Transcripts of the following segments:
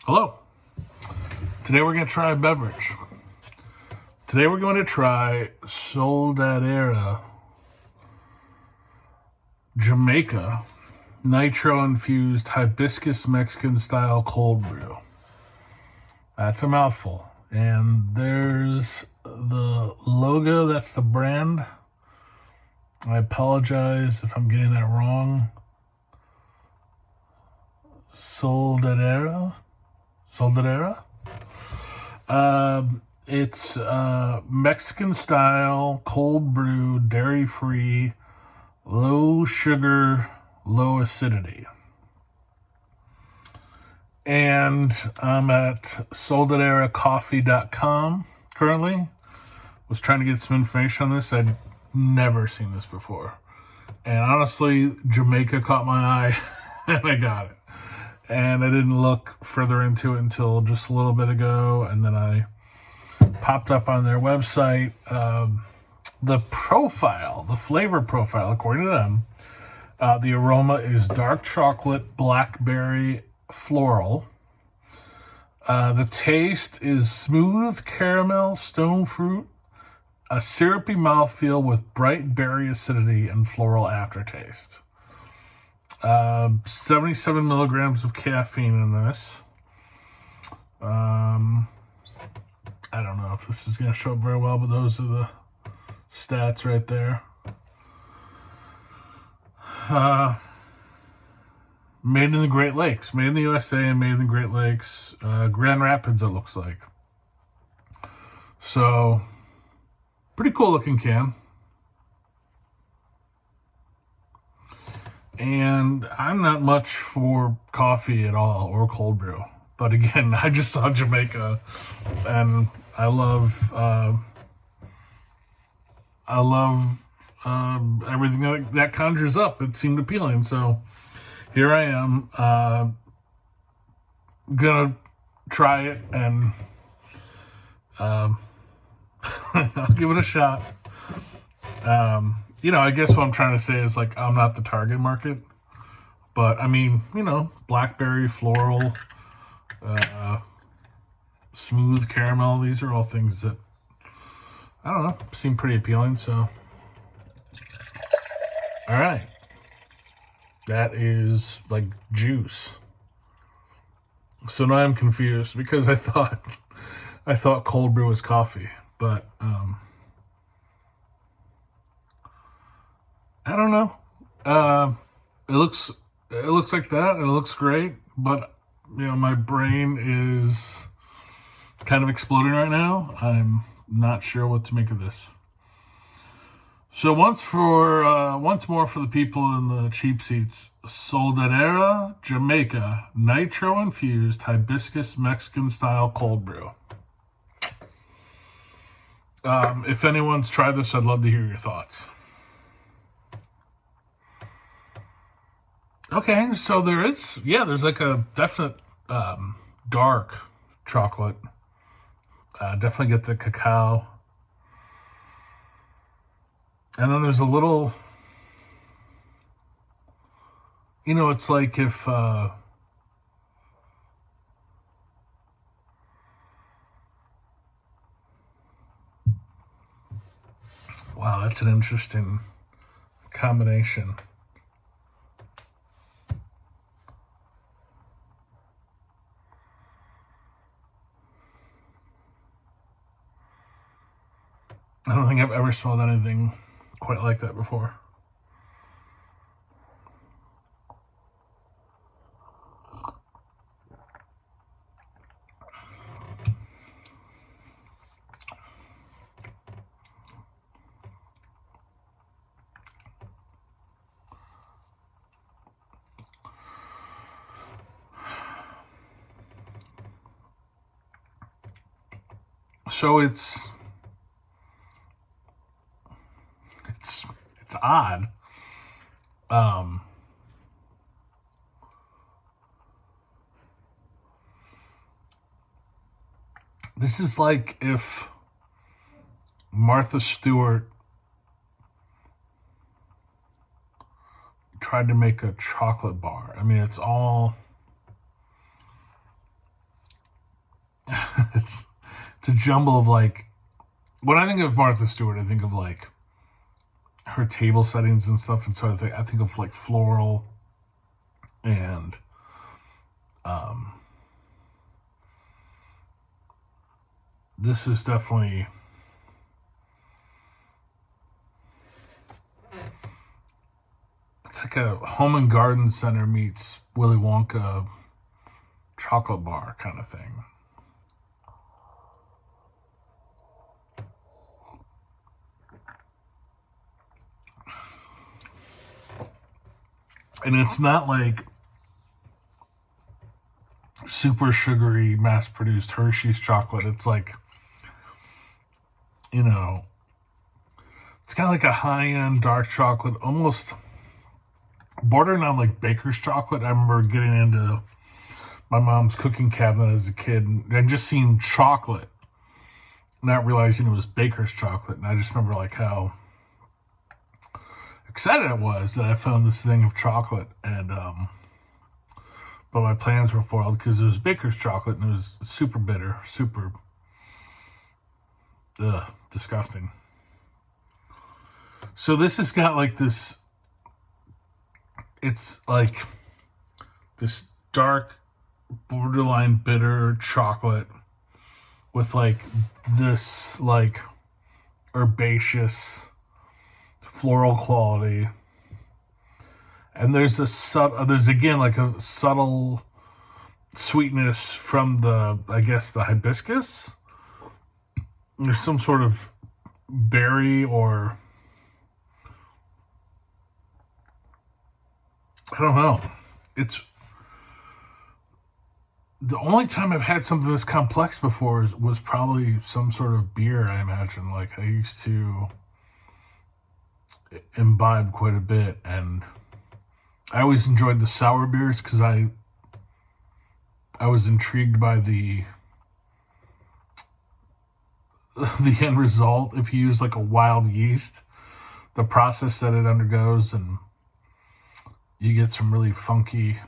Hello. Today we're going to try a beverage. Today we're going to try Soldadera Jamaica Nitro Infused Hibiscus Mexican style cold brew. That's a mouthful. And there's the logo, that's the brand. I apologize if I'm getting that wrong. Soldadera. It's Mexican style, cold brew, dairy free, low sugar, low acidity. And I'm at soldaderacoffee.com currently. Was trying to get some information on this. I'd never seen this before. And honestly, Jamaica caught my eye and I got it. And I didn't look further into it until just a little bit ago. And then I popped up on their website. The flavor profile, according to them, the aroma is dark chocolate, blackberry, floral. The taste is smooth caramel, stone fruit, a syrupy mouthfeel with bright berry acidity and floral aftertaste. 77 milligrams of caffeine in this. I don't know if this is going to show up very well, but those are the stats right there. Made in the Great Lakes. Made in the USA and made in the Great Lakes. Grand Rapids, it looks like. So, pretty cool looking can. And I'm not much for coffee at all or cold brew. But again, I just saw Jamaica and I love everything that conjures up. It seemed appealing. So here I am, gonna try it and I'll give it a shot. I guess what I'm trying to say is like I'm not the target market, but I mean, blackberry, floral, smooth caramel. These are all things that I don't know, seem pretty appealing. So, all right, that is like juice. So now I'm confused because I thought cold brew was coffee, but I don't know. It looks like that, and it looks great, but my brain is kind of exploding right now. I'm not sure what to make of this. So once more for the people in the cheap seats, Soldadera Jamaica Nitro Infused Hibiscus Mexican Style Cold Brew. If anyone's tried this, I'd love to hear your thoughts. Okay, so there's like a definite dark chocolate. Definitely get the cacao. And then there's a little, it's like if, wow, that's an interesting combination. I don't think I've ever smelled anything quite like that before. So it's odd. This is like if Martha Stewart tried to make a chocolate bar. I mean, it's all it's a jumble of like, when I think of Martha Stewart, I think of like her table settings and stuff, and so I think of like floral and this is definitely it's like a home and garden center meets Willy Wonka chocolate bar kind of thing. And it's not like super sugary, mass-produced Hershey's chocolate. It's like, you know, it's kind of like a high-end dark chocolate, almost bordering on like baker's chocolate. I remember getting into my mom's cooking cabinet as a kid and just seeing chocolate, not realizing it was baker's chocolate. And I just remember like how excited I was that I found this thing of chocolate, and but my plans were foiled because it was baker's chocolate and it was super bitter, super disgusting. So this has got like this, it's like this dark, borderline bitter chocolate with like this like herbaceous floral quality, and there's again like a subtle sweetness from the, I guess, the hibiscus. There's some sort of berry, or I don't know. It's the only time I've had something this complex before was probably some sort of beer, I imagine. Like, I used to imbibe quite a bit, and I always enjoyed the sour beers because I was intrigued by the end result. If you use like a wild yeast, the process that it undergoes, and you get some really funky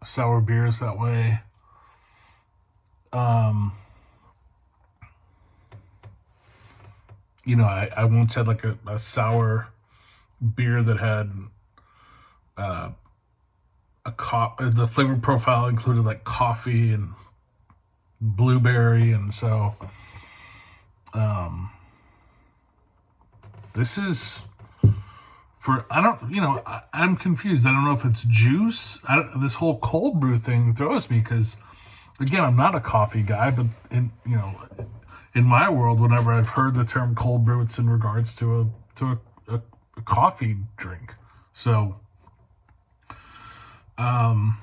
sour beers that way. You know, I once had like a sour beer that had the flavor profile included like coffee and blueberry, and so this is for, I'm confused. I don't know if it's juice. This whole cold brew thing throws me because, again, I'm not a coffee guy, but in my world, whenever I've heard the term cold brew, it's in regards to a coffee drink. So, I'm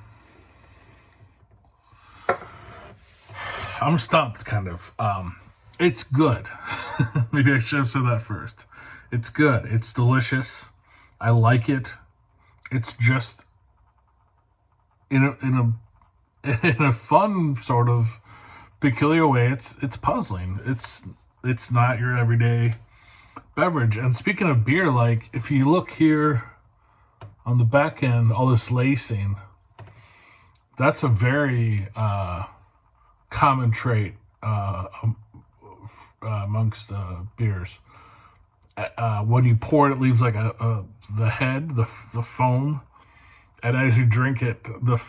stumped, kind of. It's good. Maybe I should have said that first. It's good. It's delicious. I like it. It's just in a fun sort of peculiar way. It's puzzling. It's not your everyday beverage. And speaking of beer, like if you look here on the back end, all this lacing, that's a very common trait amongst beers. When you pour it, it leaves like the head, the foam, and as you drink it, the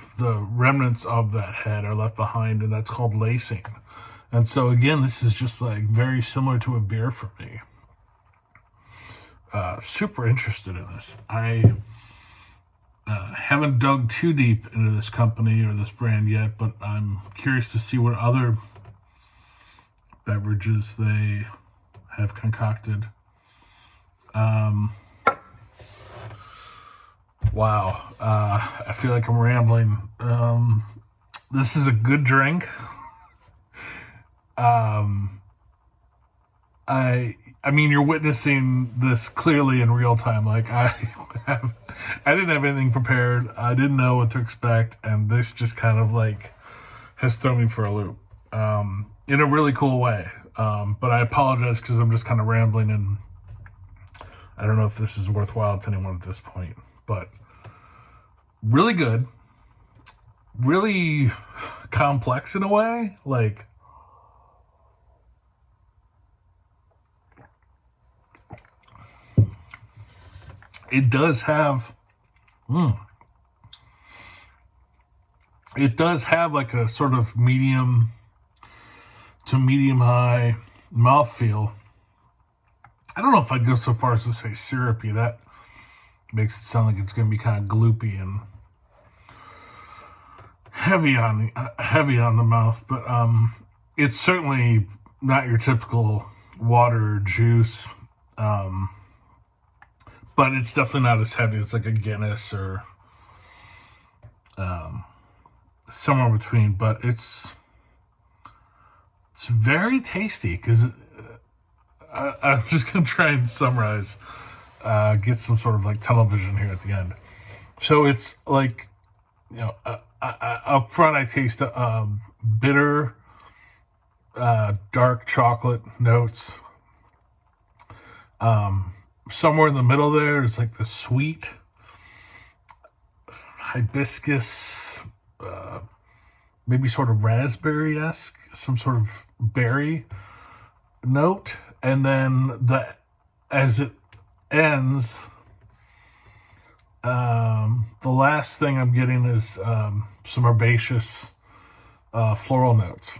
remnants of that head are left behind, and that's called lacing. And so again, this is just like very similar to a beer for me. Super interested in this. I haven't dug too deep into this company or this brand yet, but I'm curious to see what other beverages they have concocted. Wow. I feel like I'm rambling. This is a good drink. I mean, you're witnessing this clearly in real time. Like I didn't have anything prepared. I didn't know what to expect, and this just kind of like has thrown me for a loop, in a really cool way. But I apologize because I'm just kind of rambling, and I don't know if this is worthwhile to anyone at this point, but really good, really complex in a way. Like it does have, it does have like a sort of medium to medium high mouthfeel. I don't know if I'd go so far as to say syrupy. That makes it sound like it's going to be kind of gloopy and heavy on the mouth. But it's certainly not your typical water or juice. But it's definitely not as heavy as like a Guinness or somewhere between. But it's very tasty because I'm just going to try and summarize, get some sort of like tunnel vision here at the end. So it's like, you know, up front I taste bitter, dark chocolate notes. Somewhere in the middle there is like the sweet hibiscus, maybe sort of raspberry-esque, some sort of berry note. And then as it ends, the last thing I'm getting is some herbaceous floral notes.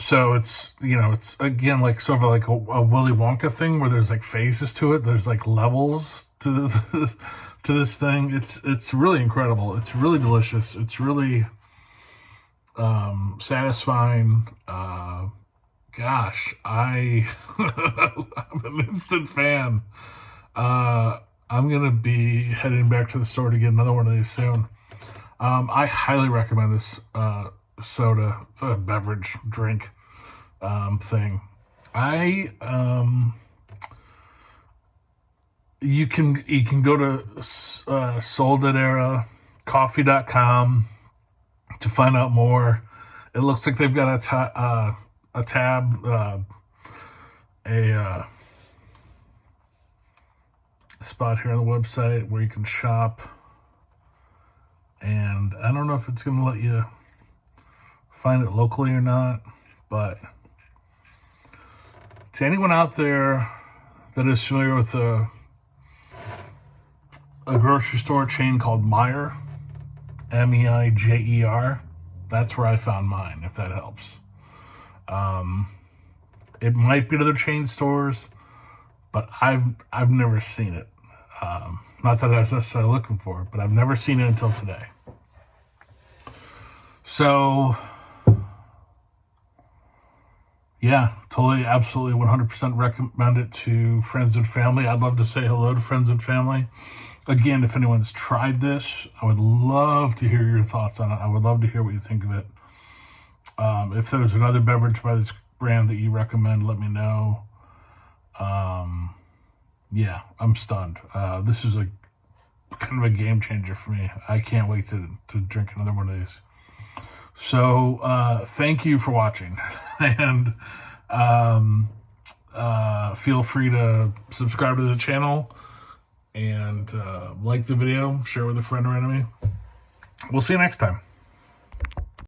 So it's, you know, it's again like sort of like a Willy Wonka thing where there's like phases to it. There's like levels to to this thing. It's really incredible. It's really delicious. It's really satisfying. Gosh, I'm an instant fan. I'm gonna be heading back to the store to get another one of these soon. I highly recommend this soda, beverage, drink thing. You can go to Soldadera coffee.com to find out more. It looks like they've got a tab, a spot here on the website where you can shop. And I don't know if it's going to let you find it locally or not, but to anyone out there that is familiar with a grocery store chain called Meijer, Meijer, that's where I found mine, if that helps. It might be at other chain stores, but I've never seen it. Not that I was necessarily looking for it, but I've never seen it until today. So, yeah, totally, absolutely, 100% recommend it to friends and family. I'd love to say hello to friends and family. Again, if anyone's tried this, I would love to hear your thoughts on it. I would love to hear what you think of it. If there's another beverage by this brand that you recommend, let me know. Yeah, I'm stunned. This is a kind of a game changer for me. I can't wait to drink another one of these. So, thank you for watching. And feel free to subscribe to the channel and like the video, share with a friend or enemy. We'll see you next time.